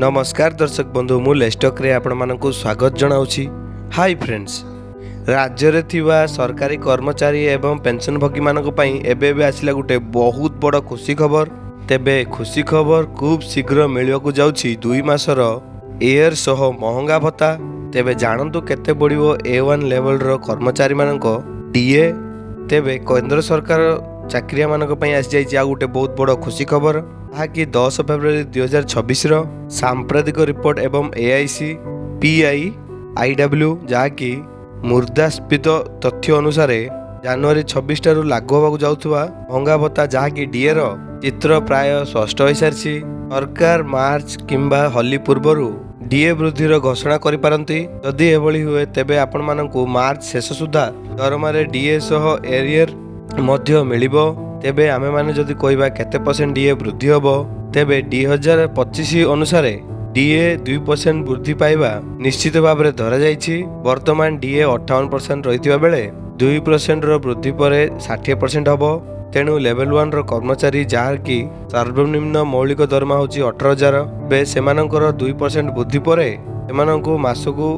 नमस्कार दर्शक बंधु मु लेस्टक रे आपण मानकु स्वागत जनाउछि। हाय फ्रेंड्स, राज्य रे थिबा सरकारी कर्मचारी एवं पेंशन भोगी मानक पई एबे आसिला गुटे बहुत बड़ खुशी खबर। तेबे खुशी खबर खूब शीघ्र मिलिବାକୁ जाउछि 2 मासर एयर सह महंगा भत्ता। तेबे जानंतु केते पड़िबो A1 लेवल रो कर्मचारी मानक डीए। तेबे केंद्र सरकार चाकरिया मानक पई आसी जाइछि आ गुटे बहुत बड़ खुशी खबर, ताकि 10 फेब्रुआरी 2026 रो सांप्रदायिक रिपोर्ट एवं AIC PI IW जहाँकि मुद्रास्फीत तथ्य अनुसार जनवरी 26 ठारू लागू होगा जाउथुवा महंगा भत्ता जहाँकि डीए रो चित्र प्राय स्पष्ट हो सारी। सरकार मार्च किंबा होली पूर्व डीए वृद्धि घोषणा करिपारंती। जदि एभली हुए तेबे आपण मानकु मार्च शेष सुधा दरमारे डीए सह एरियर मध्य मिलिबो। तेबे आमे माने जदि कहबा केते परसेंट डीए वृद्धि होबो, तेबे 2025 अनुसार डीए 2% वृद्धि पाइबा निश्चित भाव में धरा जाइछि। वर्तमान डीए 58% रहितिबा बेले 2% रो वृद्धि पर 60% हबो। तेणु लेवल 1 रो कर्मचारी जहाँ कि सर्वनिम्न मौलिक दरमा होची 18,000 बे सेमानकर 2% वृद्धि पर सेमानकु मासकु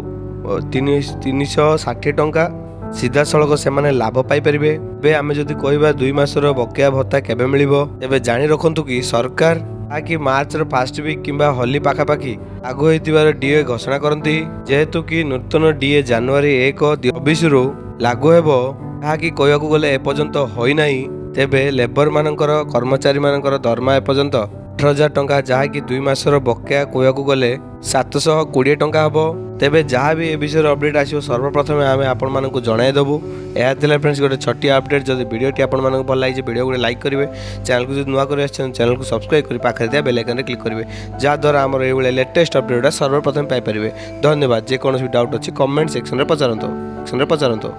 360 टंका सीधा सड़क से लाभ पाई परिबे। बे आमे जदि कहबा 2 मासर बकेया भत्ता केबे मिलिबो, तेबे जानि रखंतु कि सरकार ताकि मार्च रो फर्स्ट वीक किंबा होली पाखापाखि आगो होइतिबार डीए घोषणा करंती। जेहेतु कि नूतन डीए जनवरी 1 रु लागू हेबो, ताकि कहयाकु गले एपर्यंत होई नाही। तेबे लेबर मानकर कर्मचारी मानकर दरमा एपर्यंत 18,000 टंका जहाँकि 2 मासर बकेया कहयाकु गले 720 टंका हबो। तेबे जहाँ भी ए विषय अपडेट आसियो सर्वप्रथम आमे आपण मानकु जणाई देबु। एहा थिला फ्रेंड्स गोटे छोटी अपडेट। जदि वीडियोटी आपण मानकु भल लागिजे वीडियो को लाइक करिवे, चैनल को जदि नुवा करे आछन चैनल को सब्सक्राइब करि पाखरे दिया बेल आइकन रे क्लिक करिवे, जा द्वारा हमर ए बेले लेटेस्ट अपडेट सर्वप्रथम पाई परिवे। धन्यवाद। जे कोनोसी डाउट अछि कमेंट सेक्शन रे पचारंतो।